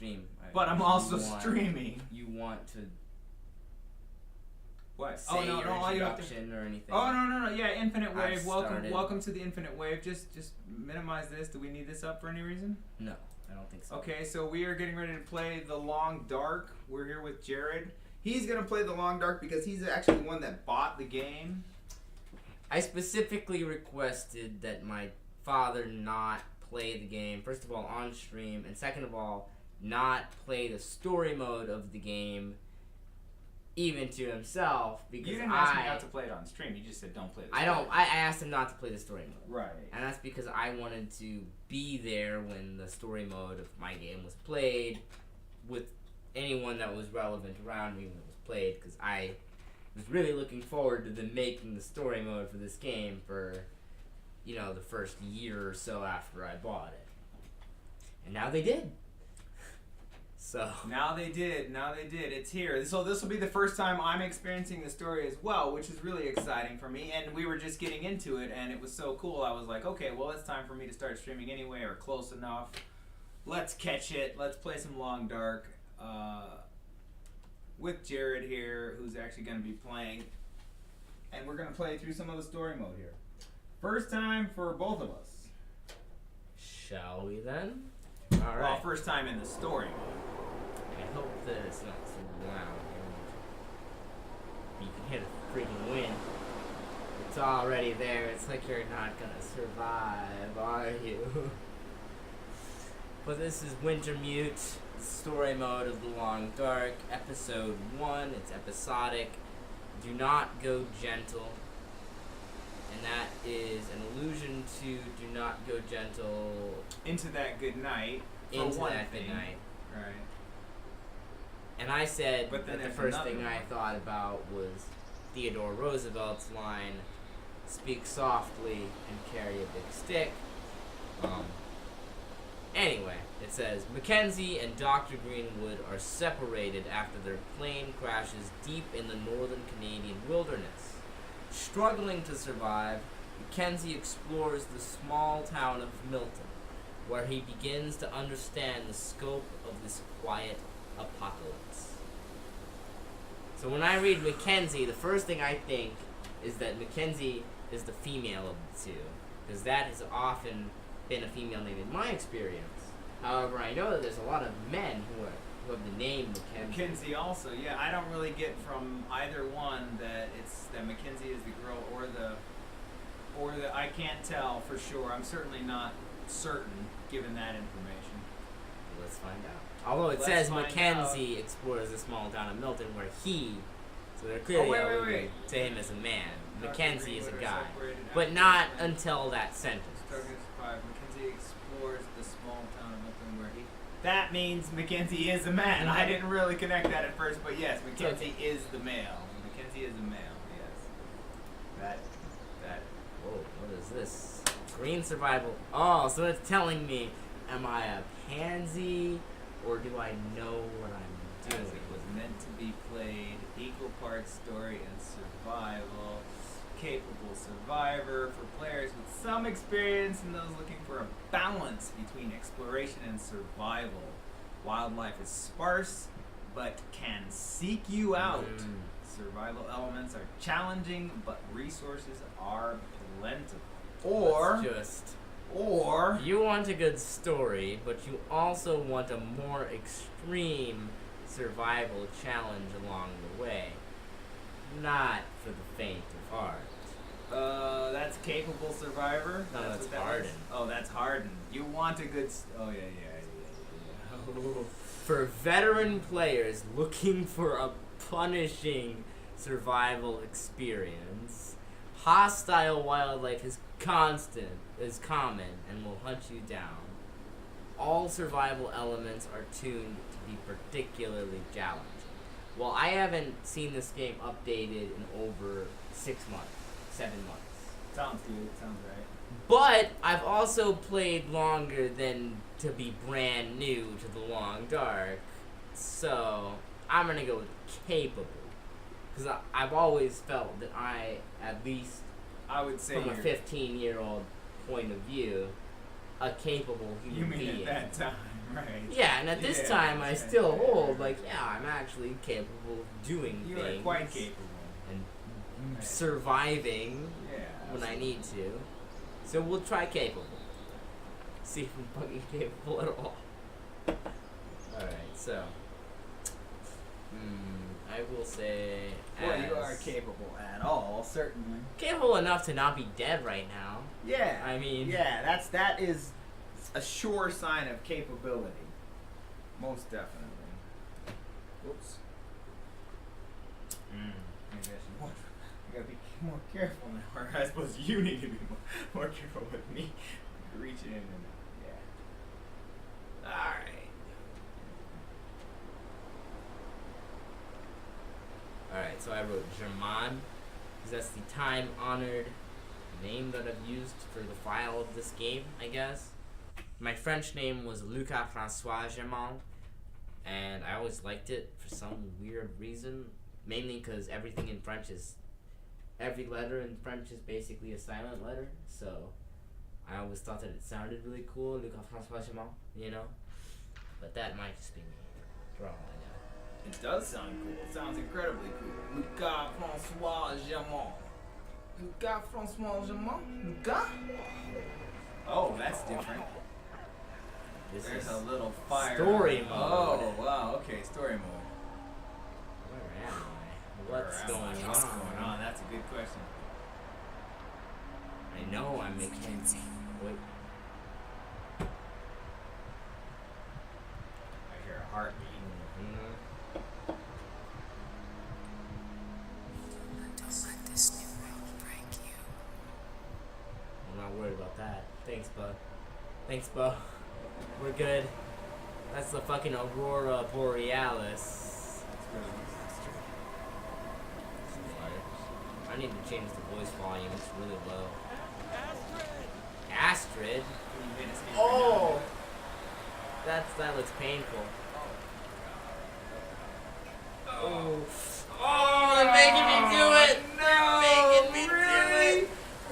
stream. But I'm also streaming. You want to what? say your introduction or anything? Oh, no. Yeah, Infinite Wave. Started. Welcome to the Infinite Wave. Just minimize this. Do we need this up for any reason? No, I don't think so. Okay, so we are getting ready to play The Long Dark. We're here with Jared. He's going to play The Long Dark because he's actually the one that bought the game. I specifically requested that my father not play the game, first of all, on stream, and second of all, not play the story mode of the game even to himself, because you didn't ask me not to play it on stream. You just said don't play the story mode. I asked him not to play the story mode. Right. And that's because I wanted to be there when the story mode of my game was played with anyone that was relevant around me when it was played, because I was really looking forward to them making the story mode for this game for, the first year or so after I bought it. And now they did. So Now they did. It's here. So this will be the first time I'm experiencing the story as well, which is really exciting for me. And we were just getting into it, and it was so cool. I was like, okay, well, it's time for me to start streaming anyway, or close enough. Let's catch it. Let's play some Long Dark with Jared here, who's actually going to be playing. And we're going to play through some of the story mode here. First time for both of us. shall we then? All right. Well, first time in the story. I hope that it's not too loud. You can hear the freaking wind. It's already there. It's like you're not gonna survive, are you? But this is Wintermute, story mode of The Long Dark, episode 1. It's episodic. Do not go gentle. And that is an allusion to do not go gentle. Into that good night. Into that good night. Right. And I said But then that the there's first thing another I thought about was Theodore Roosevelt's line, speak softly and carry a big stick. Anyway, it says, Mackenzie and Dr. Greenwood are separated after their plane crashes deep in the northern Canadian wilderness. Struggling to survive, Mackenzie explores the small town of Milton, where he begins to understand the scope of this quiet apocalypse. So when I read Mackenzie, the first thing I think is that Mackenzie is the female of the two, because that has often been a female name in my experience. However, I know that there's a lot of men who have the name Mackenzie. Mackenzie also, yeah. I don't really get from either one that Mackenzie is the girl or the I can't tell for sure. I'm certainly not certain given that information. Let's find out. Although it says Mackenzie explores the small town of Milton where so they're clearly alluding to him as a man. Mackenzie is a guy. But not until that sentence. Mackenzie explores the small town of Milton where that means Mackenzie is a man. I didn't really connect that at first, but yes, Mackenzie is the male. Mackenzie is a male, yes. That. Whoa, what is this? Green survival. Oh, so it's telling me, am I a pansy, or do I know what I'm doing? As it was meant to be played, equal parts story and survival. Capable survivor for players with some experience and those looking for a balance between exploration and survival. Wildlife is sparse, but can seek you out. Survival elements are challenging, but resources are plentiful. Or you want a good story, but you also want a more extreme survival challenge along the way. Not for the faint of heart. That's capable survivor. No, that's hardened. Oh, that's hardened. You want a good. Oh yeah. For veteran players looking for a punishing survival experience, hostile wildlife is common, and will hunt you down. All survival elements are tuned to be particularly challenging. Well, I haven't seen this game updated in over 6 months, 7 months. Sounds good. Sounds right. But I've also played longer than to be brand new to The Long Dark, so I'm gonna go with capable, because I've always felt that at least I would say from a 15-year-old point of view, a capable human being. You mean at that time? Right. Yeah, and at this time, I still hold, like, yeah, I'm actually capable of doing You things. are quite capable. And surviving when I need to. So we'll try capable. See if I'm fucking capable at all. Alright, so. I will say. Well, you are capable at all, certainly. Capable enough to not be dead right now. Yeah. I mean. Yeah, that is a sure sign of capability. Most definitely. Whoops. Maybe I should I gotta be more careful now. Or I suppose you need to be more careful with me. Reach in and Alright. Alright, so I wrote German, because that's the time-honored name that I've used for the file of this game, I guess. My French name was Lucas Francois Germain, and I always liked it for some weird reason, mainly because everything in French is, every letter in French is basically a silent letter, so I always thought that it sounded really cool, Lucas Francois Germain, you know? But that might just be me, for all I know. It does sound cool. It sounds incredibly cool. Lucas Francois Germain. Lucas Francois Germain? Lucas? Oh, that's different. There's a little fire. Story mode. Oh, wow. Okay, story mode. Where am I? What's going on? What's going on? That's a good question. I know I'm making. Wait. I hear a heartbeat. Don't let this new world break you. I'm not worried about that. Thanks, Bo. Thanks, Bo. We're good. That's the fucking Aurora Borealis. I need to change the voice volume. It's really low. Astrid? Oh! That looks painful. Oh. Oh, they're making me do it! They're making me do it!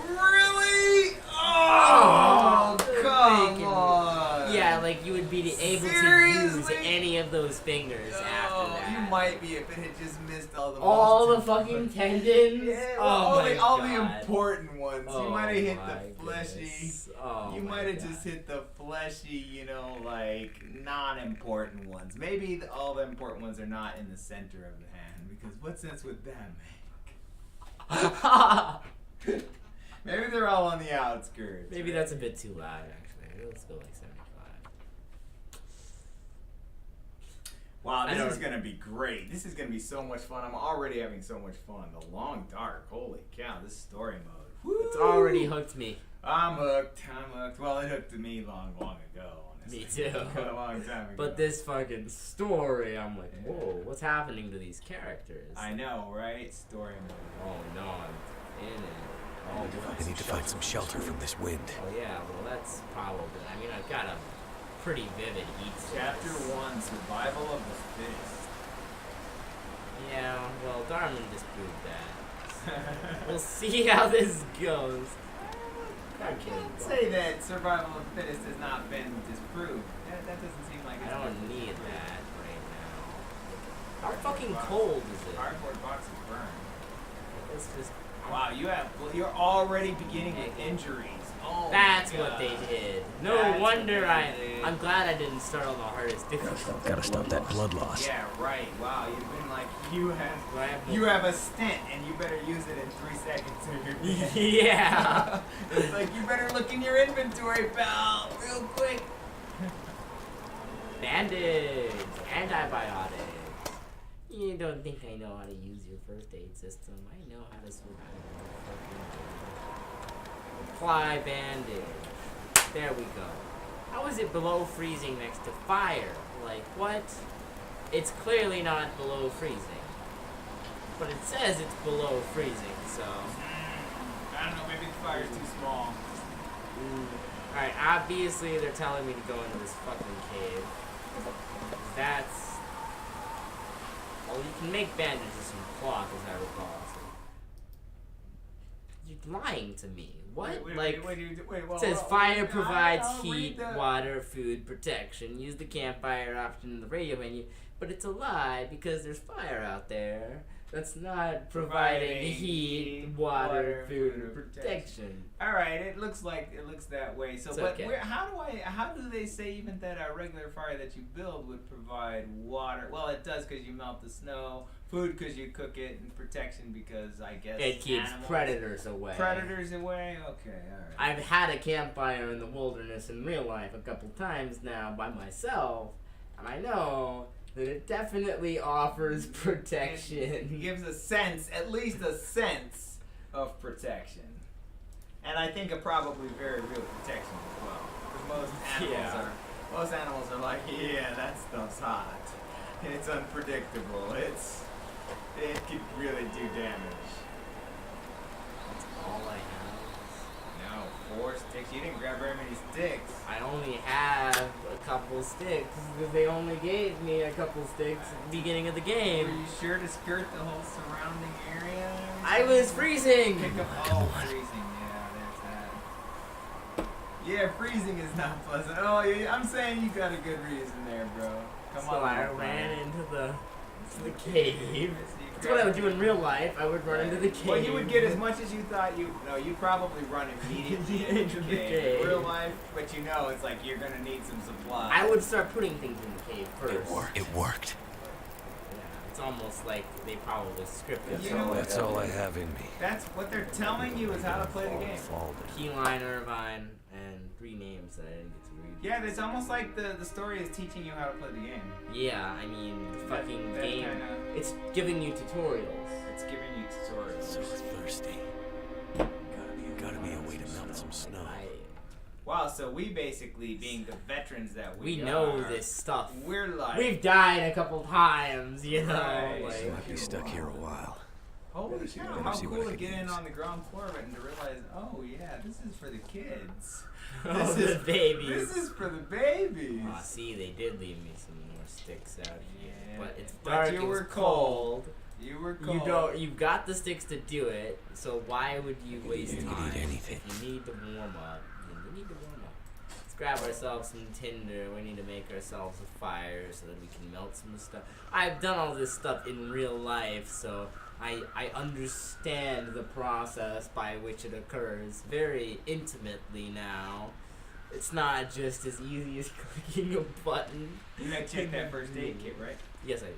Really? Oh, come on! Yeah, like you would be able to use Seriously? any of those fingers after that. You might be if it had just missed all the All most the fucking tendons? Yeah, Oh my all the God. important ones. Oh you might have hit my the fleshy. goodness. Oh You my might have God. just hit the fleshy, like non-important ones. Maybe all the important ones are not in the center of the hand, because what sense would that make? Maybe they're all on the outskirts. Maybe right? that's a bit too loud, actually. Let's go like 75. Wow, I this don't- is going to be great. This is going to be so much fun. I'm already having so much fun. The Long Dark, holy cow, this story mode. Woo! It's already hooked me. I'm hooked. Well, it hooked me long ago, honestly. Me too. A long time ago. But this fucking story, I'm like, whoa, what's happening to these characters? I know, right? Story mode. Oh no, I'm in it. Oh, I need to find some shelter from this wind. Oh yeah, well that's probably. I mean, I've got a pretty vivid heat source. Chapter 1, Survival of the Fittest. Yeah, well, Darwin disproved that. We'll see how this goes. I can't say that Survival of the Fittest has not been disproved. That doesn't seem like it's I don't been need disproved. that right now. How fucking cold is it? Cardboard box is burned. It's just. Wow, you're already beginning with injuries. Oh, That's my what God. they did. No That's wonder what they did. I'm glad I didn't start on the hardest difficulty. Gotta stop that blood loss. Yeah, right. Wow, you've been like Do I have you have a stent and you better use it in 3 seconds or you're dead. Yeah. It's like you better look in your inventory, pal, real quick. Bandage. Antibiotics. You don't think I know how to use your first aid system? I know how to survive. Apply bandage. There we go. How is it below freezing next to fire? Like, what? It's clearly not below freezing. But it says it's below freezing, so... I don't know, maybe the fire's too small. Alright, obviously they're telling me to go into this fucking cave. That's... Well, you can make bandages from cloth, as I recall. So. lying to me. What? Wait, It says fire provides heat, water, food, protection. Use the campfire option in the radio menu, but it's a lie because there's fire out there. That's not providing heat, water, food, and protection. All right, it looks that way. So, It's but okay. how do they say even that a regular fire that you build would provide water? Well, it does because you melt the snow. Food because you cook it, and protection because I guess It keeps animals- predators away. Predators away. Okay, all right. I've had a campfire in the wilderness in real life a couple times now by myself, and I know that it definitely offers It protection. gives a sense, at least a sense of protection, and I think a probably very real protection as well. Because most animals are like, yeah, that stuff's hot. And it's unpredictable. It could really do damage. That's all I have. No, 4 sticks. You didn't grab very many sticks. I only have a couple sticks because they only gave me a couple sticks at the beginning of the Were game. you sure to skirt the whole surrounding area? I was freezing! Pick up freezing. Yeah, there's that. Yeah, freezing is not pleasant. Oh, yeah, I'm saying you got a good reason there, bro. Come So on, I little ran friend. into the cave. That's what I would do in real life. I would run into the cave. Well, you would get as much as you thought you. No, you'd probably run immediately into the cave. In real life, but you know it's like you're gonna need some supplies. I would start putting things in the cave first. It worked. Yeah, it's almost like they probably scripted. You know what? That's all I have in me. That's what they're telling you is how to play the game. Keyline Irvine and 3 names that I didn't get to read. Yeah, it's almost like the story is teaching you how to play the game. Yeah, I mean, the fucking that game, kinda- it's giving you tutorials. It's giving you tutorials. So thirsty. Gotta be a way to melt some snow. Wow, so we basically, being the veterans that We are, know this stuff. We're like, We've died a couple times, you know? Right. Like, Might be stuck here a while. holy Better cow, how see what cool I to can get in use. on the ground floor of it and to realize, oh yeah, this is for the kids. oh, the babies. This is for the babies. Aw, see, they did leave me some more sticks out here. Yeah, But it's but dark, you it's were cold. You were cold. You've got the sticks to do it, so why would you waste You need time anything. if you need to warm up? You need to warm up. Let's grab ourselves some tinder. We need to make ourselves a fire so that we can melt some stuff. I've done all this stuff in real life, so I understand the process by which it occurs very intimately now. It's not just as easy as clicking a button. You had checked that first aid kit, right? Yes, I did.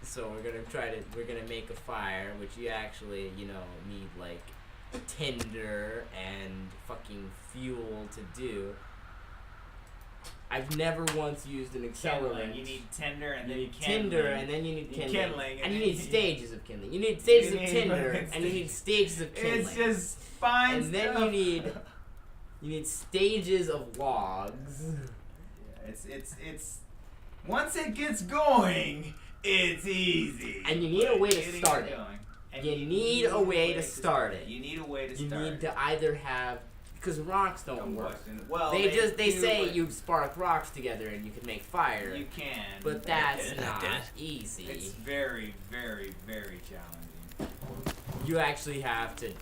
So we're gonna make a fire, which you actually, need like tinder and fucking fuel to do. I've never once used an accelerant. Kindling. You need tinder and You then need kindling. tinder and then you need kindling. kindling, And you then need stages of kindling. You need stages of tinder and you need stages of kindling. It's just fine and then stuff. you need stages of logs. Yeah, it's once it gets going, it's easy. And you need a way to Getting start it. going. And You need a way to start it. You need a way to You start. need to either have, because rocks don't work. Combustion. Well, They do, say but you spark rocks together and you can make fire. you can, But that's Not not dead. easy. it's very, very, very challenging. You actually have to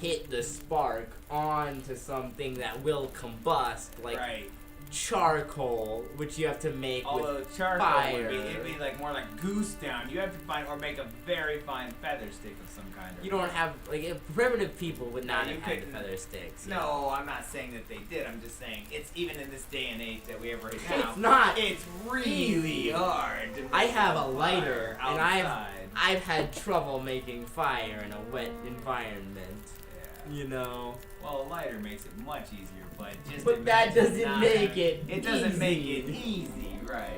hit the spark onto something that will combust, like right. charcoal, which you have to make Although with charcoal fire. it'd be like more like goose down. You have to find or make a very fine feather stick of some kind. You don't have, like, primitive people would not you have had the couldn't- feather sticks. No, I'm not saying that they did. I'm just saying it's even in this day and age that we have right now. It's not It's really easy. hard. To make I have a fire lighter, and outside. I've had trouble making fire in a wet environment. Yeah. You know. Well, a lighter makes it much easier, but just. But that imagine doesn't not make having- it It doesn't make it easy. easy, right?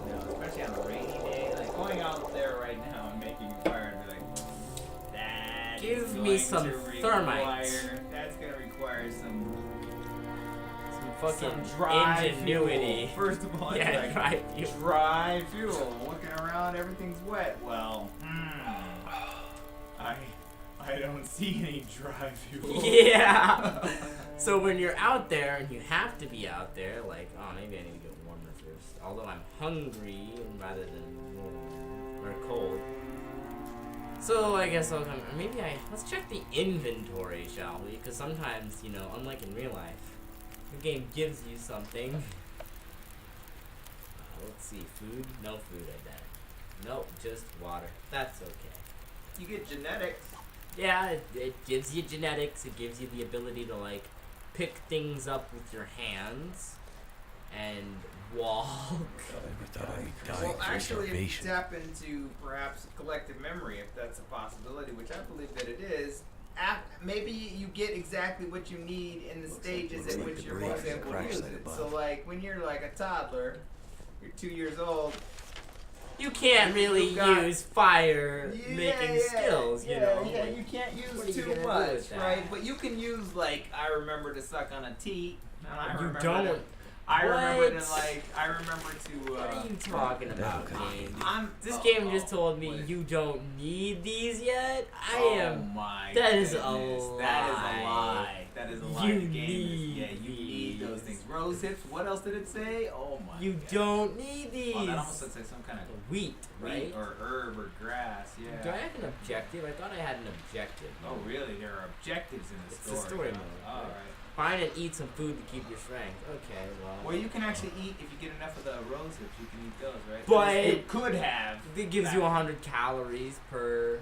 You know, especially on a rainy day, like going out there right now and making a fire and be like, that Give is me going some to thermite. That's gonna require some Fucking dry ingenuity. Fuel. First of all, Yeah, it's dry like fuel. dry fuel. Looking around, everything's wet. Well, I don't see any dry fuel. Yeah. So when you're out there and you have to be out there, like, oh, maybe I need to get warmer first. Although I'm hungry rather than warm or cold. So I guess I'll come. Let's check the inventory, shall we? Because sometimes, you know, unlike in real life, the game gives you something. Let's see, food? No food, I bet. Nope, just water. That's okay. You get genetics. Yeah, it gives you genetics. It gives you the ability to like pick things up with your hands and walk. Never thought I'd be dying Well, from actually, if you starvation. tap into perhaps collective memory, if that's a possibility, which I believe that it is, maybe you get exactly what you need in the stages looks at like which the you're bridge most is a able to crash use site it. above. So, like, when you're like a toddler, you're 2 years old. You can't really You've got- use fire making skills, you know. Yeah, like, you can't what use are you too gonna do much, with that? right? But you can use, like, I remember to suck on a teat. And I you remember don't. To, I remember to, What? like, I remember to, What are you talking about, game? This game just told me you don't need these yet. I am. My that is a goodness. lie. That is a lie. That is a lie. You The game is, need yeah, you need those these. things. Rose hips. What else did it say? Oh my. You God. don't need these. Oh, that almost looks like some kind of Wheat, right? wheat or herb or grass. Yeah. Do I have an objective? I thought I had an objective. Oh really? There are objectives in the It's story. the story huh? mode, All right? right. Find and eat some food to keep your strength. Okay, well. Well, you can actually eat if you get enough of the rose hips. You can eat those, right? But it could have. It gives you 100 calories per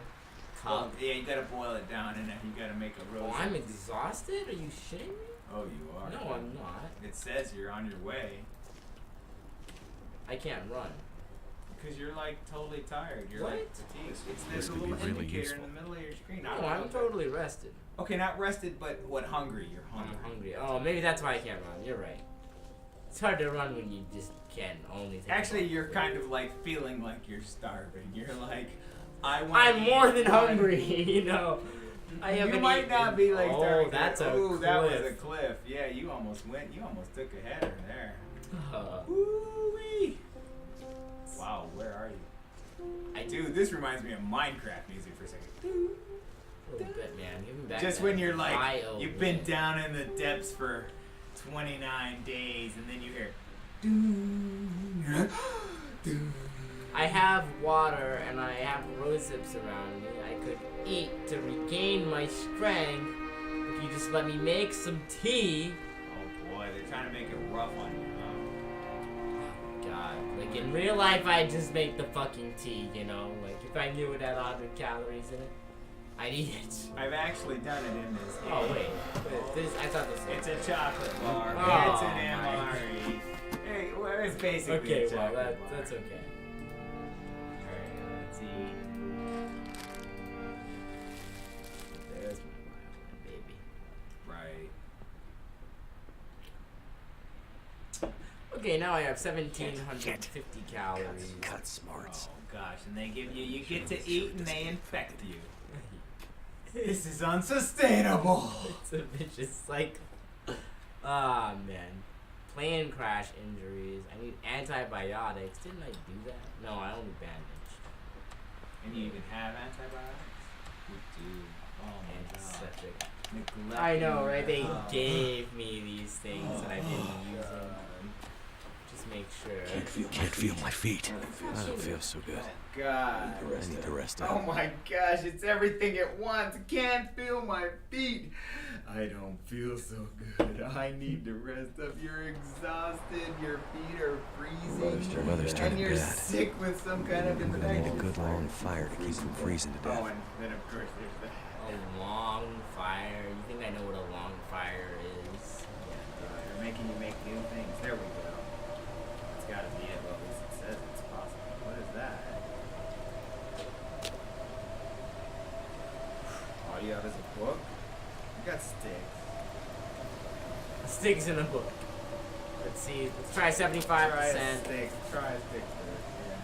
Well, cup. yeah, you gotta boil it down and then you gotta make a rose. Oh, I'm hip. exhausted? Are you shitting me? Oh, you are. No, I'm not. It says you're on your way. I can't run. Because you're like totally tired. You're What? like fatigued. It's This there's a could be little really indicator useful. in the middle of your screen. No, I'm totally rested. Okay, not rested, but what, hungry? You're hungry. I'm hungry. Oh, maybe that's why I can't run. You're right. It's hard to run when you just can only take Actually, a walk. you're kind of like feeling like you're starving. You're like, I want. I'm more than hungry, you know. I You haven't might eaten. not be like starving. Oh, that's a Ooh, cliff. that was a cliff. Yeah, you almost went. You almost took a header there. Woo-wee. Wow, where are you? Dude, this reminds me of Minecraft music for a second. A little bit, man. Give me back Just that when you're like, bio, you've been man. down in the depths for 29 days, and then you hear. I have water and I have rose hips around me. I could eat to regain my strength if you just let me make some tea. Oh boy, they're trying to make it rough on you, huh? God, like in real life, I'd just make the fucking tea, you know? Like if I knew it had 100 calories in it, I'd eat it. I've actually done it in this game. Oh, wait. I thought this was... It's a chocolate bar. Oh, It's an my. MRE. Hey, well, it's basically Okay, a well, chocolate bar. that's okay. Alright, let's see. There's my violin, baby. Right. Okay, now I have 1,750 calories. Cut smarts. Oh gosh, and they give you, you get to eat and they infect you. This is unsustainable. It's a vicious cycle. Ah, man. Plane crash injuries. I need antibiotics. Didn't I do that? No, I only bandaged. And you even have antibiotics? You do. Oh my god. Antiseptic. Neglecting I know, right? They your- gave me these things and I didn't use them. Just make sure. Can't feel my feet. I don't feel so good. God. I need to rest Oh up. my gosh, it's everything at once. Can't feel my feet. I don't feel so good. I need to rest up. You're exhausted. Your feet are freezing. Weather's and turning you're bad. sick with some kind of I'm gonna need a infection. good long fire to keep from freezing to Oh, death. and then of course there's that. A long fire. You think I know what a long fire is? They're making you make new things. There we go. It's gotta be it. Well, at least it says it's possible. What is that? Audio as a book? You got sticks. Sticks in a book. Let's see. Let's try 75%. Try a stick. Try a stick first. Yeah.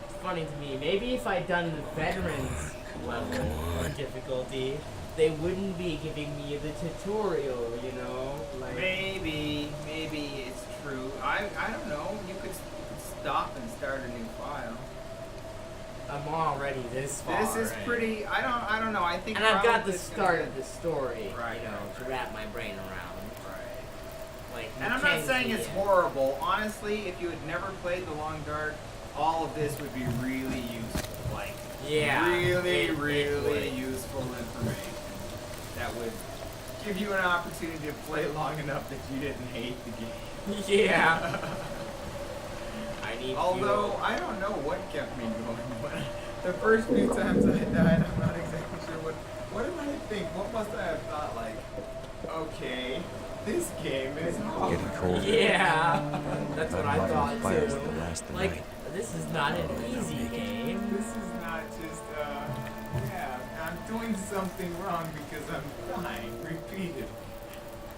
It's funny to me. Maybe if I'd done the veterans level of difficulty, they wouldn't be giving me the tutorial, you know? Like, Maybe it's true. I don't know. You could stop and start a new file. I'm already this far. This is in. pretty. I don't know. I think. And I've got probably the it's start gonna of the story, Right, you know, right, to right. wrap my brain around. Right. Like, And I'm not saying Mackenzie it's and- horrible. Honestly, if you had never played The Long Dark, all of this would be really useful. Like, Yeah. really, it really would. useful information that would give you an opportunity to play long enough that you didn't hate the game. Yeah. I need Although, fuel. I don't know what kept me going, but the first few times I died, I'm not exactly sure what did I think? What must I have thought? Like, okay, this game is hard. Getting cold. Yeah. That's what I Lighting thought fires too. that last the Like, night. this is not an easy game. This is not just, yeah, I'm doing something wrong because I'm dying repeatedly.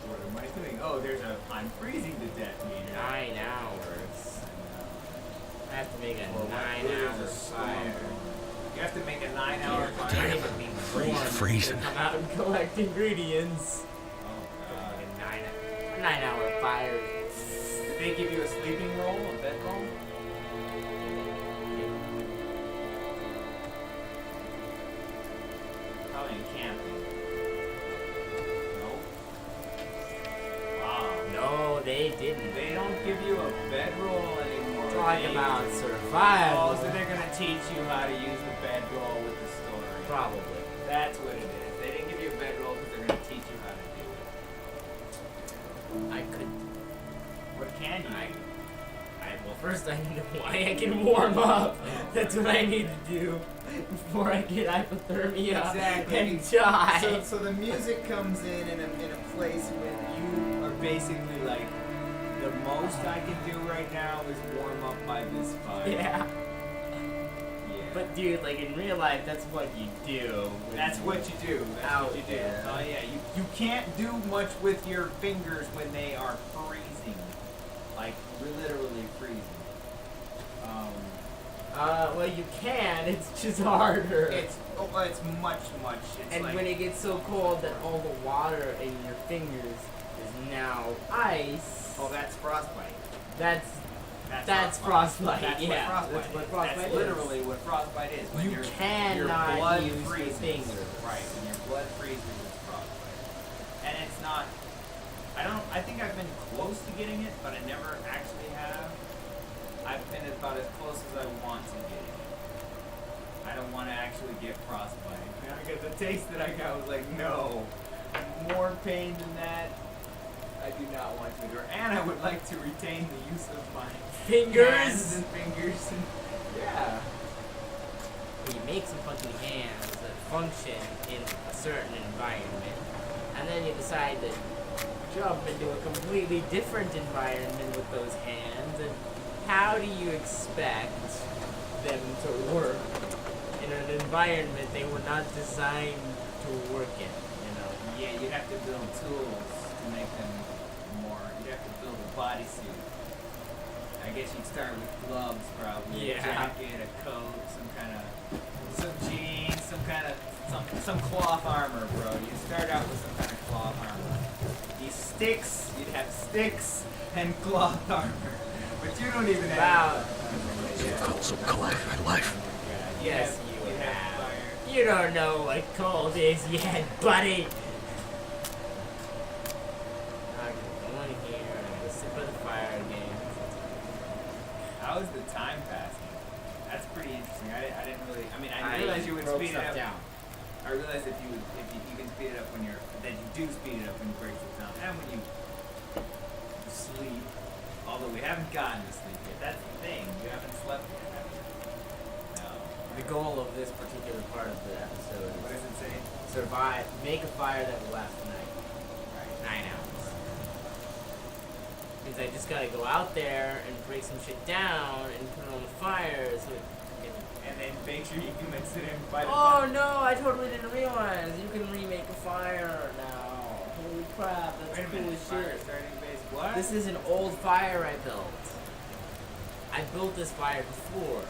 What am I doing? Oh, I'm freezing to death meter. 9 hours. I have to make a Well, 9-hour fire. You have to make a 9-hour I fire. can't even be warm to freezing. come out and collect ingredients. Oh, God. A 9-hour fire. Did they give you a sleeping roll, a bed roll? Probably in camping. No? Wow. No, they didn't. They don't give you a bedroll anymore. Talk They- about survival. Oh, so they're gonna teach you how to use the bedroll with the story. Probably. That's what it is. They didn't give you a bedroll because they're gonna teach you how to do it. I could. What can you? Well, first I need to. I can warm up. That's what I need to do before I get hypothermia Exactly. and die. So the music comes in a place where you are basically like, the most I can do right now is warm up by this fire. Yeah. Yeah. But dude, like in real life, that's what you do. That's what you do. That's Out what you do. there. Oh yeah, you can't do much with your fingers when they are freezing, like literally freezing. Well, you can. It's just harder. It's much. It's and like, when it gets so cold that all the water in your fingers is now ice. oh, that's frostbite. That's frostbite. That's yeah, what frostbite that's what is. frostbite That's is. literally what frostbite is. When You your cannot blood use your freezes. fingers. Right, when your blood freezes, it's frostbite. And it's not. I think I've been close to getting it, but I never actually have. I've been about as close as I want to getting it. I don't want to actually get frostbite. Because the taste that I got was like, no, more pain than that. I do not want to endure. And I would like to retain the use of my hands Fingers. and fingers. And, yeah. You make some fucking hands that function in a certain environment, and then you decide to jump into a completely different environment with those hands, and how do you expect them to work in an environment they were not designed to work in, you know? Yeah, you have to build tools to make them more. You have to build a bodysuit. I guess you'd start with gloves, probably. Yeah. A jacket, a coat, some jeans, some cloth armor, bro. You start out with some kind of cloth armor. You'd have sticks and cloth armor. But you don't even have. So cold in my life. Yes, you have have. fire. You don't know what cold is yet, buddy. I'm going here, I'm gonna sit by the fire again. How is the time passing? That's pretty interesting. I didn't really. I mean, I I realized you would broke speed it stuff up. down. I realized if you can speed it up when that you do speed it up when you break it down, and when you sleep. Although we haven't gotten to sleep yet. That's the thing. You haven't slept yet, have you? No. The goal of this particular part of the episode What is does it say? survive, make a fire that will last the night. Right. 9 hours. Means I just gotta go out there and break some shit down and put it on the fire so it can. And then make sure you can mix it in by the Oh no, I totally didn't realize you can remake a fire now. Holy crap, that's Wait a cool minute. as Fire shit. starting base. What? This is an old fire I built. I built this fire before.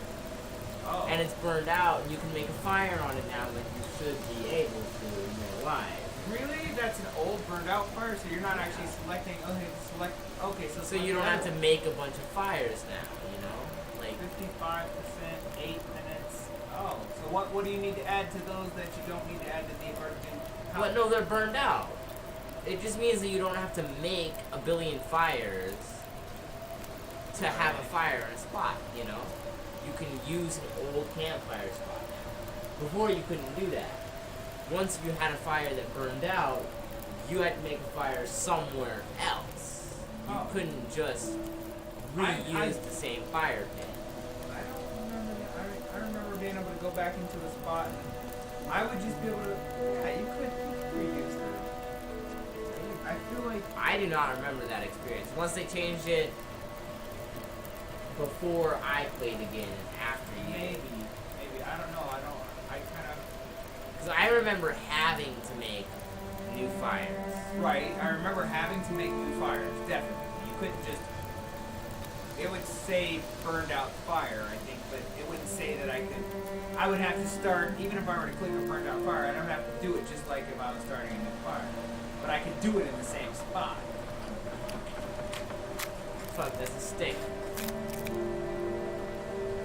Oh. And it's burned out, and you can make a fire on it now like you should be able to in real life. Really? That's an old burned out fire, so you're not actually selecting. Okay, So you don't have to make a bunch of fires now, you know? Like, 55%, 8 minutes. Oh, so what do you need to add to those that you don't need to add to the or but no, they're burned out. It just means that you don't have to make a billion fires to have a fire in a spot, you know? you can use an old campfire spot now. Before you couldn't do that. Once you had a fire that burned out, you had to make a fire somewhere else. You couldn't just reuse the same fire pit. I don't remember. I remember being able to go back into a spot and I would just be able to. Yeah, you could reuse them. I feel like I do not remember that experience. Unless they changed it before I played again and after you. Maybe I don't know. I kind of. Because I remember having to make new fires. Right. I remember having to make new fires. Definitely. You couldn't just. It would say burned out fire, I think, but it wouldn't say that I could. I would have to start, even if I were to click on burned out fire, I don't have to do it just like if I was starting a new fire. But I could do it in the same spot. Fuck, there's a stick.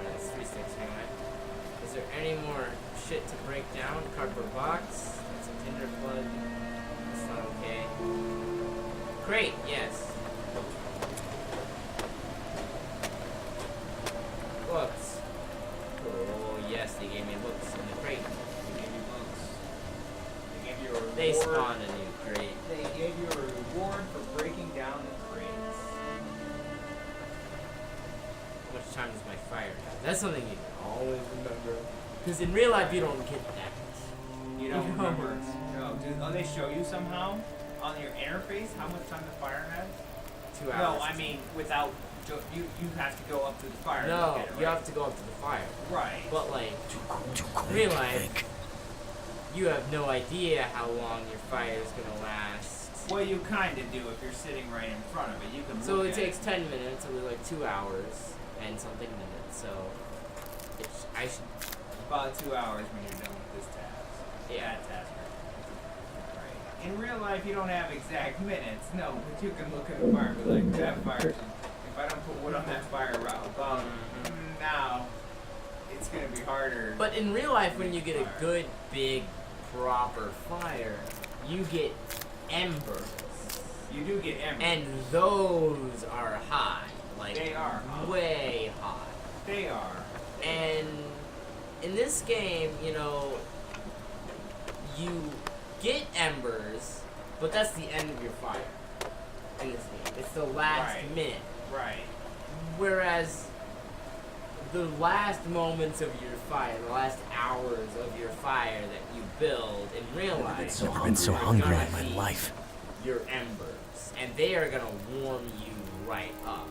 That's 3 sticks anyway. Is there any more shit to break down? Cardboard box. That's a tinder plug. That's not okay. Crate, yes. Books. Oh yes, they gave me books in the crate. They gave you books. They gave you a reward. They spawned a new crate. They gave you a reward for breaking down the crates. How much time does my fire have? That's something you can always remember. Because in real life, you don't get that. You don't remember. No. They show you somehow on your interface how much time the fire has? 2 hours. No, I mean without. You have to go up to the fire. No, to get it, right? you have to go up to the fire. Right. But like, Too cold real to life, think. you have no idea how long your fire is gonna last. Well, you kind of do if you're sitting right in front of it. You can. So look it at takes 10 minutes, so we're like 2 hours and something minutes. So I should. about 2 hours when you're done with this task. Yeah. That task. Right. In real life, you don't have exact minutes. No, but you can look at the fire and be like, that fire. If I don't put wood on that fire above, now it's gonna be harder. But in real life, when you get a good, big, proper fire, you get embers. You do get embers. And those are high. Like, They are high. way high. They are. And in this game, you know, you get embers, but that's the end of your fire in this game. It's the last Right. minute. Right. Whereas the last moments of your fire, the last hours of your fire that you build in real life, Never been so are hungry gonna in my be life. your embers, and they are gonna warm you right up.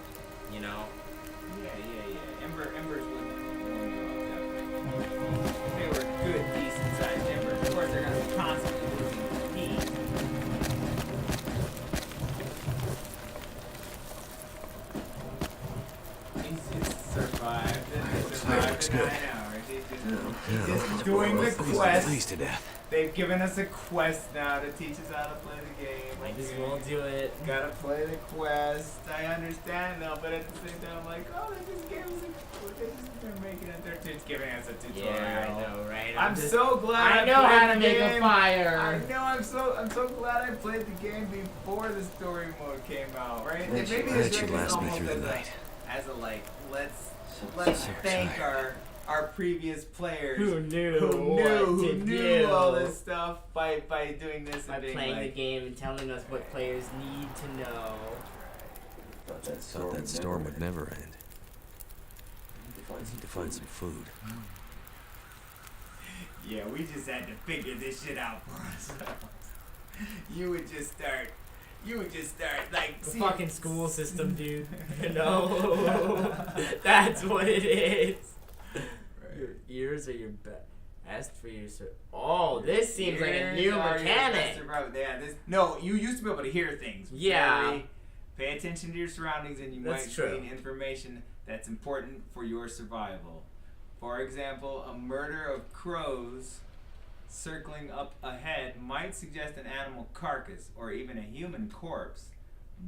You know. Yeah. Embers wouldn't warm you up, definitely. If they were good, decent-sized embers. Of course, they're gonna be constantly losing heat. He's just survived. Looks good. I know. He's just doing the quest. Pleased to death. They've given us a quest now to teach us how to play the game. Might as well do it. Gotta play the quest. I understand though, but at the same time, I'm like, oh, they just gave us they're making it. They're just giving us a tutorial. Yeah, I know, right? I'm just- so glad I know played how to the make a game. fire. I know. I'm so glad I played the game before the story mode came out. Right? Glad Maybe you this last me almost through the as night. as a like, let's So thank tired. our previous players Who knew who what to knew do. all this stuff by doing this By and being playing like, the game and telling us what players need to know. Thought that storm would never end. Need to find some food. yeah, we just had to figure this shit out for ourselves. You would just start like The fucking school system, dude. You know? That's what it is. Your ears are your best for your Oh, this seems like a new mechanic. No, you used to be able to hear things. Yeah. Pay attention to your surroundings and you That's might true. gain information that's important for your survival. For example, a murder of crows circling up ahead might suggest an animal carcass or even a human corpse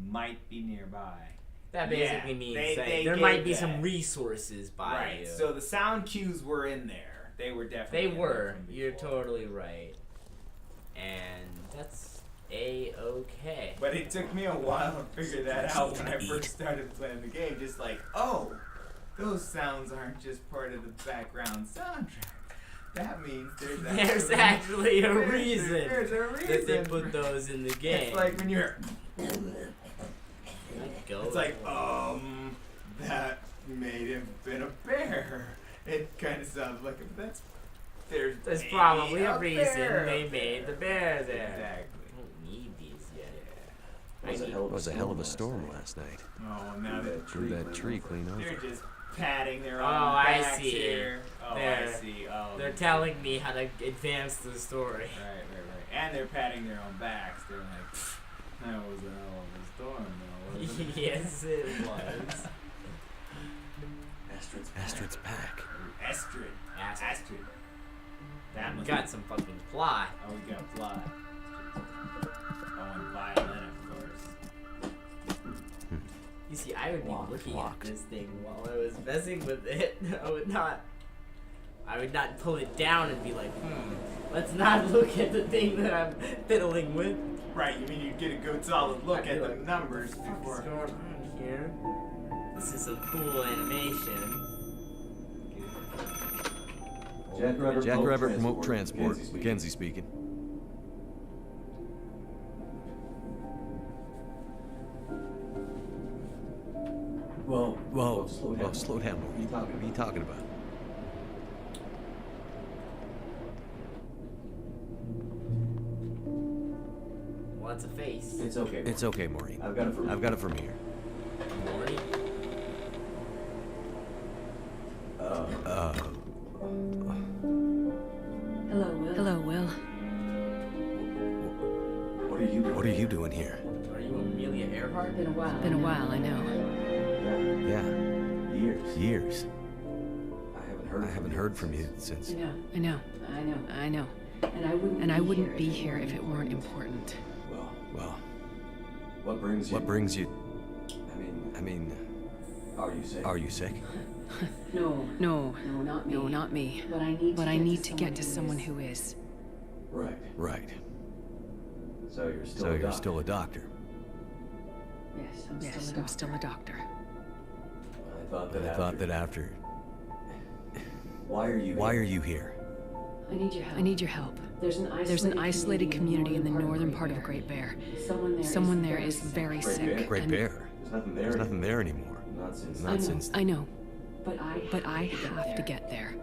might be nearby. That Yeah, basically means they that gave there might be that. some resources by Right. you. So the sound cues were in there. They were definitely They in there were. from You're before. totally right. And that's A-okay. But it took me a while to figure that out when I first started playing the game. Just like, oh, those sounds aren't just part of the background soundtrack. That means There's actually a reason There's a reason that they put those in the game. It's like when you're. Go. It's like, that may have been a bear. It kind of sounds like a. There's maybe probably a reason bear they made the bear there. Exactly. I don't need these yet. It was a hell of a storm last night. Oh, now Drew that tree clean they're over. just patting their Oh, own I backs see. here. Oh, I They're- see. Oh, They're telling me how to advance the story. Right. And they're patting their own backs. They're like, that was a hell of a storm, though, wasn't it? Yes, it was. Astrid's pack. Astrid. That We must got some fucking plot. Oh, we got plot. Oh, and violin, of course. You see, I would be looking Lock. at this thing while I was messing with it. I would not pull it down and be like, let's not look at the thing that I'm fiddling with. Right, you mean you'd get a good solid look I'd at be the like, numbers What's before. going on here? This is some cool animation. Jack Rabbit, remote transport. Mackenzie speaking. Whoa, slow down. What are you talking about? Well, it's a face. It's okay, Maureen. I've got it from here. Maury? Hello, Will. What are you doing here? Are you Amelia Earhart? Been a while, I know. Yeah. Years. I haven't heard from you since. I know. And I wouldn't be here if it weren't important. Well, what brings you? I mean, are you sick? No, not me. But I need to get to someone who is. Right. So you're still a doctor. Yes, I'm still a doctor. I thought that after. Why are you here? I need your help. There's an isolated community in the northern part of Great Bear. Someone there is very sick. Great Bear. There's nothing there anymore. Not since. I know. But I have to get there.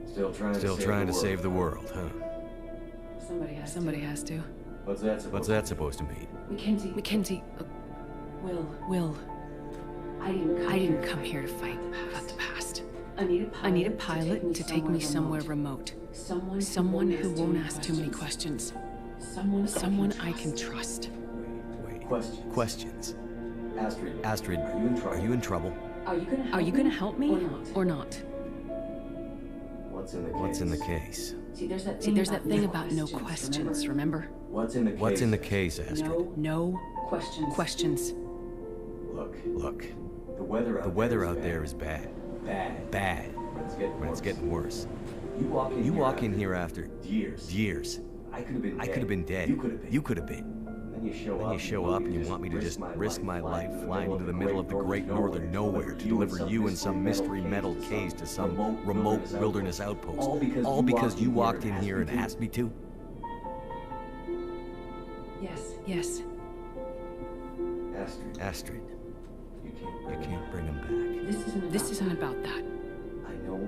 Still trying to save the world, huh? Somebody has to. What's that supposed to mean? Mackenzie, Will, I didn't come here to fight about the past. I need a pilot to take me somewhere remote. Someone who won't ask too many questions. Someone I can trust. Wait. Questions. Astrid, are you in trouble? Are you gonna help me or not? What's in the case? See, there's that thing about no questions, remember? What's in the case? What's in the case, Astrid? No questions. Look. The weather out there is bad. Bad. When it's getting worse. You walk in here after years. I could have been dead. You could have been. Then you Then you show up and you want me to just risk my life flying into the middle of the great northern nowhere to deliver you in some mystery metal case to some remote wilderness outpost. All because you walked in here and asked me to? Yes. Astrid, you can't bring him back. This isn't about that.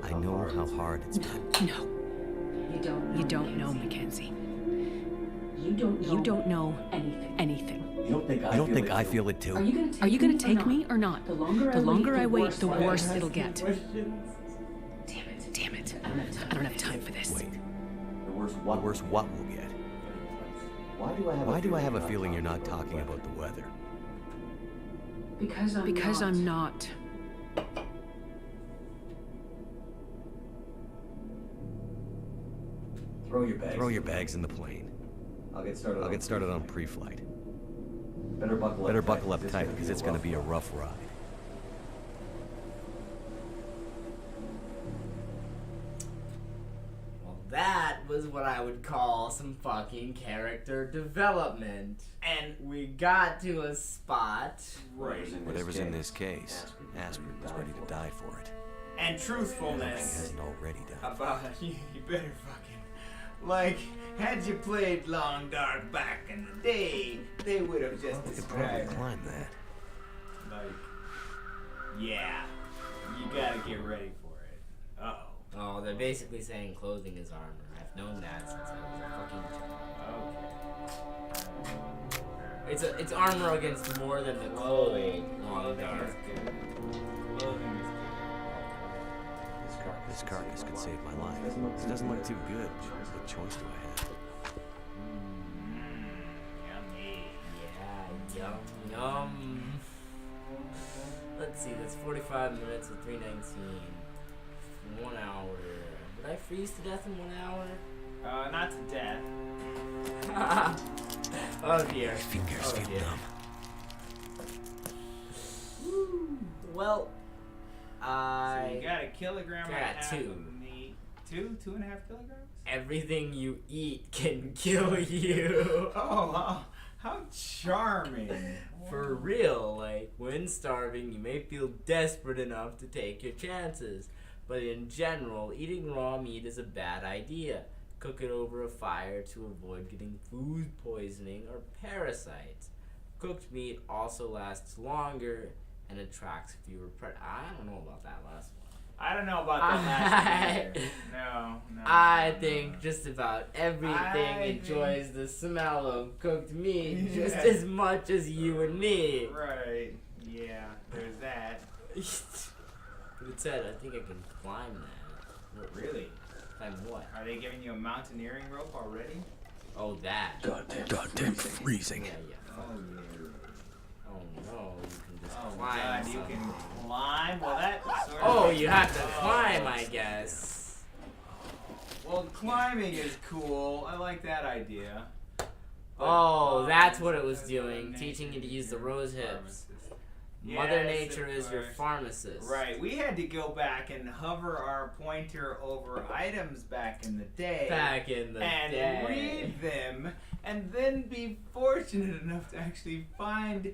I know how hard it's been. No. You don't know, Mackenzie. You don't know anything. You don't think I feel it too? Are you gonna take me or not? The longer I wait, the worse it'll get. Damn it. I don't have time for this. Wait. The worst what we'll get? Why do I have a feeling you're not talking about the weather? Because I'm not. Throw Your bags in the plane. I'll get started on pre-flight. Better buckle up tight because it's going to be a rough ride. Well, that was what I would call some fucking character development. And we got to a spot. Right. Whatever's in this case. Astrid was ready to die for it. And Nothing truthfulness hasn't already died. about you better fucking like. Had you played Long Dark back in the day, they would have just We could probably described climb that. like, yeah, you gotta get ready for it. Uh-oh. Oh, they're basically saying clothing is armor. I've known that since I was a fucking child. Okay. It's armor against more than the cold. Long Clothing is Dark. good. Clothing is This carcass could save my life. This doesn't look too good. What choice do I have? Yummy. Yeah, yum, yum. Let's see, that's 45 minutes of 319. 1 hour. Would I freeze to death in 1 hour? Not to death. Oh dear. My fingers Oh, feel dear. numb. Well, So you got a kilogram and a got half 2. of meat. 2.5 kilograms? everything you eat can kill you. Oh, how charming. For real, like, when starving, you may feel desperate enough to take your chances. But in general, eating raw meat is a bad idea. Cook it over a fire to avoid getting food poisoning or parasites. Cooked meat also lasts longer and attracts fewer predators. I don't know about that last one. I don't know about that last one either. No. I no. think just about everything I enjoys the smell of cooked meat just Yeah. as much as you and me. Right. Yeah, there's that. But it said, I think I can climb that. Really? Climb what? Are they giving you a mountaineering rope already? Oh, that. Goddamn freezing. Yeah. Oh, yeah. Oh no, you can just Oh, climb God, you something. can climb? Well, that sort of Oh, makes you have to sense. climb, I guess. Well, climbing is cool. I like that idea. Oh, that's what it was That's doing, what teaching you to nature use the is rose your hips. pharmacist. Mother Yes, Nature of is your course. pharmacist. Right, we had to go back and hover our pointer over items back in the day. Back in the and day. read them, and then be fortunate enough to actually find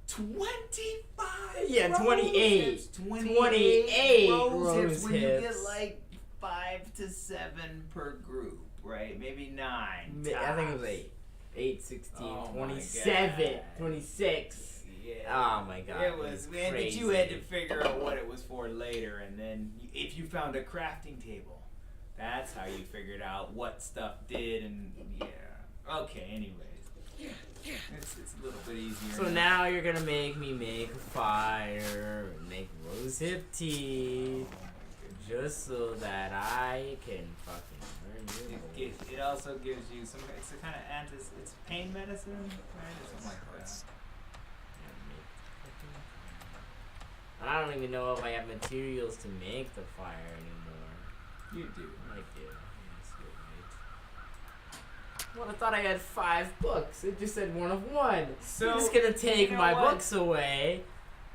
25 Yeah, rose 28. hips. 28 rose rose hips when you get hips. like 5 to 7 per group, right? Maybe 9. I think it was tops. 8, 16, Oh my 27, God. 26. Yeah. Oh my god. It was, man, but you crazy. had to figure out what it was for later, and then if you found a crafting table, that's how you figured out what stuff did, and yeah. Okay, anyways. It's a little bit easier. So now you're gonna make me make a fire and make rose hip tea just so that I can fucking learn new ways. It also gives you some, it's a kind of it's pain medicine, right? Or something like that. And I don't even know if I have materials to make the fire anymore. You do. I do. Yes, you're right. Well, I thought I had 5 books. It just said 1 of 1. So, You're just gonna take you know my what? books away.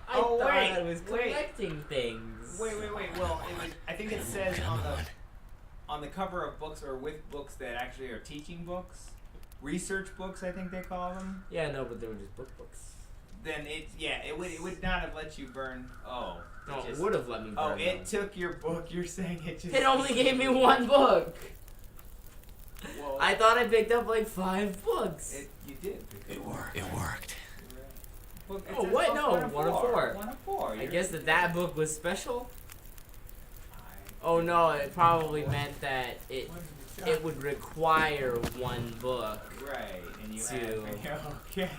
I Oh, thought wait, I was wait. collecting things. Wait. Well, I think it says on the cover of books or with books that actually are teaching books, research books, I think they call them. Yeah, no, but they were just books. Then it would not have let you burn. Oh, No, it just- would have let me burn Oh, it them. took your book. You're saying it just. It only gave me 1 book. Well, I thought I picked up like 5 books. You did. It worked. Book, it Oh, says what? book No, 1 of 4. 1 of 4. I guess that book was special. Oh no, it probably meant that it would require 1 book. Right, and you to have. Okay,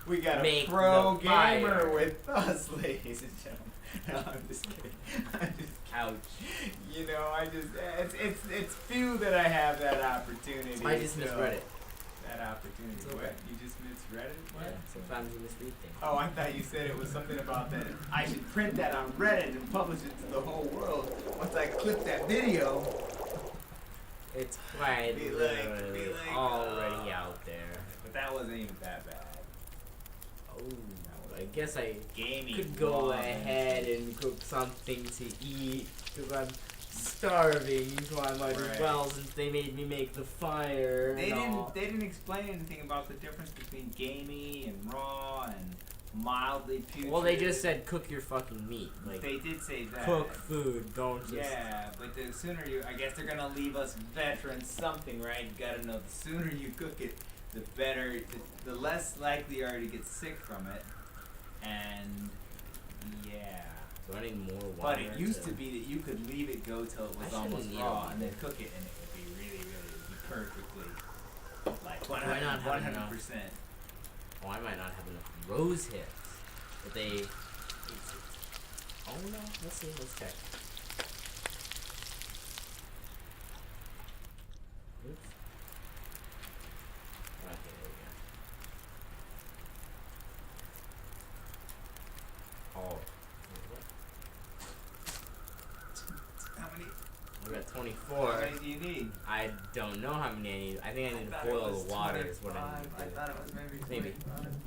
we got a make pro the fire. gamer with us, ladies and gentlemen. No, I'm just kidding. Ouch. You know, it's few that I have that opportunity. I just so- misread it. That opportunity. It's okay. What? You just misread it? What? Yeah, sometimes you misread things. Oh, I thought you said it was something about that. I should print that on Reddit and publish it to the whole world. Once I clip that video. It's quite Be like, literally already oh. out there. But that wasn't even that bad. Oh, I guess I Gaming. could go woman. ahead and cook something to eat because I'm starving, so I might as Right. well since they made me make the fire. They and all. didn't explain anything about the difference between gamey and raw and mildly putrid. Well, they just said cook your fucking meat. Like, They did say that. cook food, don't just... Yeah, but the sooner you, I guess they're gonna leave us veterans something, right? You gotta know the sooner you cook it, the better, the less likely you are to get sick from it. And yeah. So I need more water. But it used to be that you could leave it go till it was almost raw and then cook it and it would be really, really be perfectly like 100%. Oh, I might not have enough rose hips. But they... Oh no, let's see, let's check. Oops. Okay, there we go. Oh. Wait, what? How many? We got 24. How many do you need? I don't know how many I need. I think I need to boil the water is what I need to do. I thought it was maybe 25. Maybe.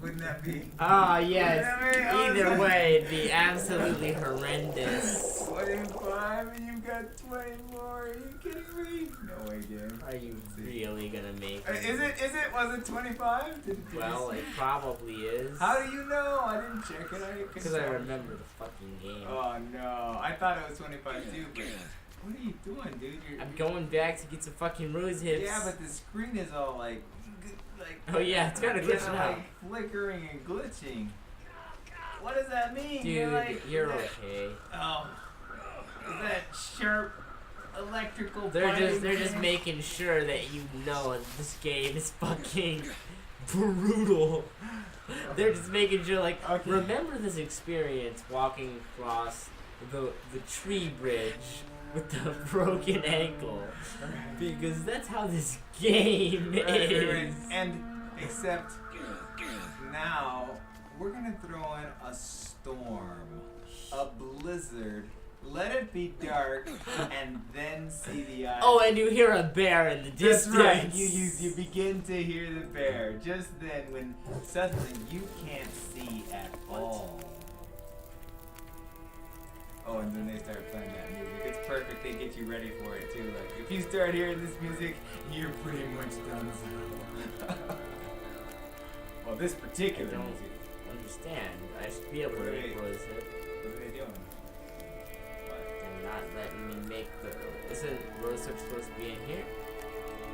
Wouldn't that be? Oh, yes. Yeah, Either way, it'd be absolutely horrendous. 25 and you've got 20 more. Are you kidding me? No way, game. Are you really gonna make Is it? Was it 25? Did Well, you it probably is. How do you know? I didn't check it. Because I remember the fucking game. Oh no. I thought it was 25 too, but what are you doing, dude? I'm going back to get some fucking rose hips. Yeah, but the screen is all like Oh yeah, it's kinda glitching out. like flickering and glitching. What does that mean? Dude, you're okay. Oh, is that sharp electrical? They're just making sure that you know this game is fucking brutal. They're just making sure, like, Okay. remember this experience walking across the tree bridge with the broken ankle, because that's how this game is. And except now we're gonna throw in a storm, a blizzard. Let it be dark, and then see the eye. Oh, and you hear a bear in the That's distance. right. You begin to hear the bear just then when suddenly you can't see at all. Oh, and then they start playing that music. It's perfect. They get you ready for it too. Like if you start hearing this music, you're pretty much done. Well, this particular I don't music. understand. I should be able to make rose hip. What are they doing? They're not letting me make the... Isn't rose hip supposed to be in here?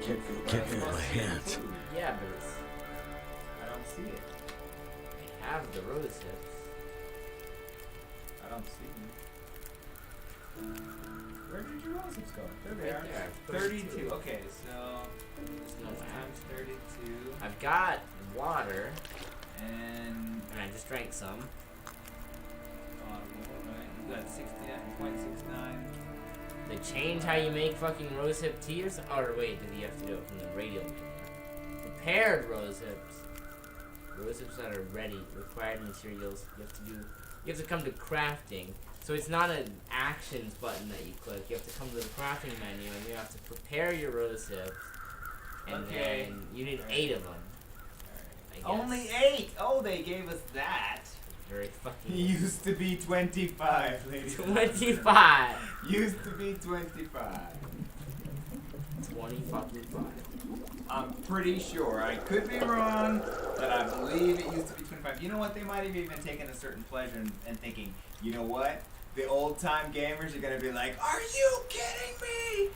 Can't feel my hands. Yeah, but it's... I don't see it. They have the rose hips. I don't see them. Where did your roses go? There they Right are. there, 32. Okay, so There's no way. times 32. I've got water, And and I just drank some. right, you got 69.69. They change how you make fucking rose hip tea or something? Or wait, did you have to do it from the radial maker? Prepared rose hips. Rose hips that are ready. Required materials. You have to come to crafting. So it's not an actions button that you click. You have to come to the crafting menu and you have to prepare your rose hips. And Okay. then you need 8 of them. I guess. Only 8! Oh, they gave us that. Very fucking... Used to be 25, ladies. 25! Used to be 25. 20 fucking 5. I'm pretty sure. I could be wrong, but I believe it used to be 25. You know what? They might have even taken a certain pleasure in thinking, you know what? The old-time gamers are going to be like, are you kidding me?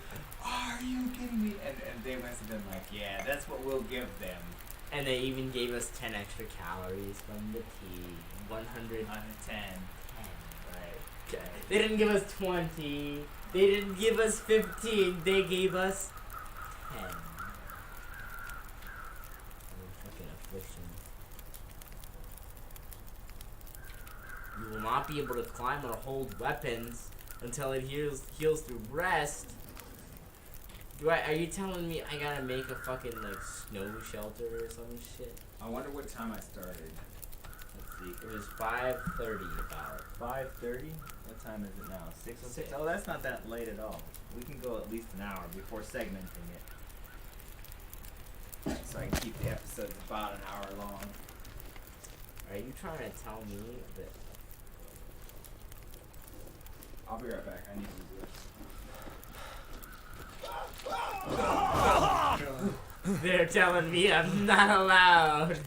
Are you kidding me? And they must have been like, yeah, that's what we'll give them. And they even gave us 10 extra calories from the tea. 100 On a 10. Right. They didn't give us 20. They didn't give us 15. They gave us 10. Fucking affliction. You will not be able to climb or hold weapons until it heals through rest. Are you telling me I gotta make a fucking like snow shelter or some shit? I wonder what time I started. Let's see. It was 5:30 about. 5:30? What time is it now? 6:06? Six. Oh, that's not that late at all. We can go at least an hour before segmenting it. So I can keep the episodes about an hour long. Are you trying to tell me that? I'll be right back. I need to do this. They're telling me I'm not allowed.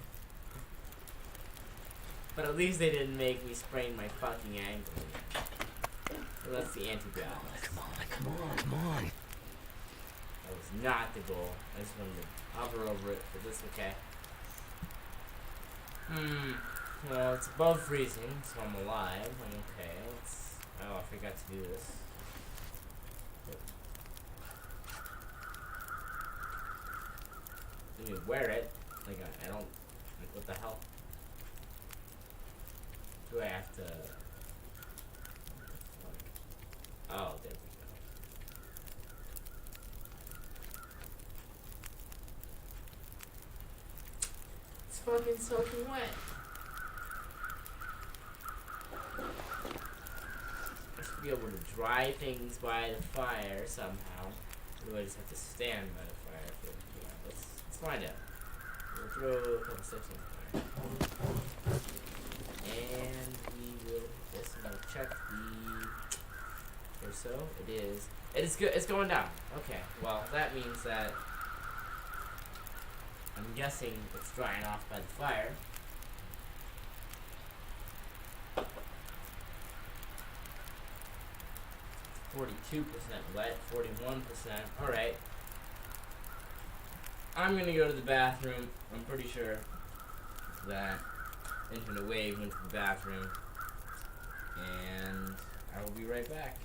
But at least they didn't make me sprain my fucking ankle again. So that's the antibiotics. Come on. That was not the goal. I just wanted to hover over it, but that's okay. Well, it's above freezing, so I'm alive. I'm okay. Oh, I forgot to do this. Let me wear it. Like, I don't... Like, what the hell? Do I have to... What the fuck? Oh, there we go. It's fucking soaking wet. I should be able to dry things by the fire somehow. Or do I just have to stand by the fire for let's find out. We'll throw a couple sticks in the fire. And we will do this. I'm gonna check the torso. It is good. It's going down. Okay. Well, that means that I'm guessing it's drying off by the fire. .42% wet, 41%. Alright. I'm gonna go to the bathroom. I'm pretty sure that Infinite Wave went to the bathroom. And I will be right back.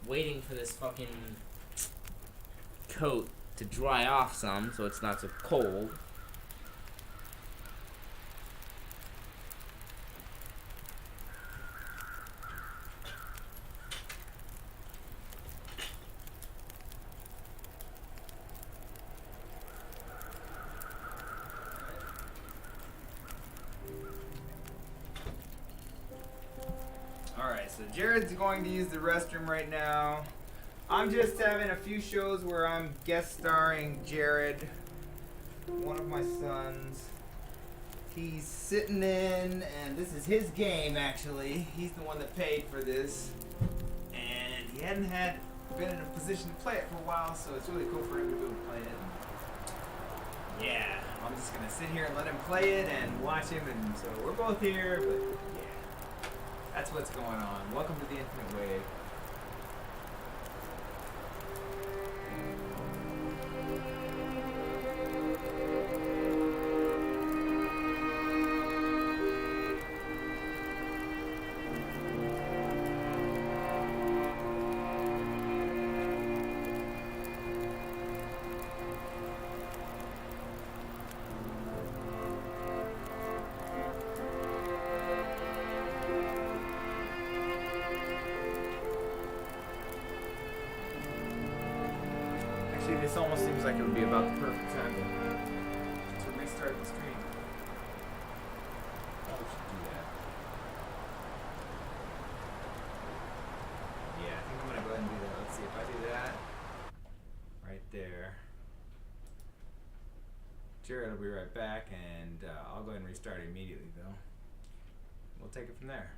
Waiting for this fucking coat to dry off some so it's not so cold. Alright, so Jared's going to use the restroom right now. I'm just having a few shows where I'm guest starring Jared, one of my sons. He's sitting in, and this is his game actually. He's the one that paid for this. And he hadn't been in a position to play it for a while, so it's really cool for him to be able to play it. Yeah, I'm just gonna sit here and let him play it and watch him, and so we're both here, but yeah. That's what's going on. Welcome to the Infinite Wave. This almost seems like it would be about the perfect time to restart the stream. Probably should do that. Yeah, I think I'm gonna go ahead and do that. Let's see if I do that. Right there. Jared will be right back, and I'll go ahead and restart it immediately, though. We'll take it from there.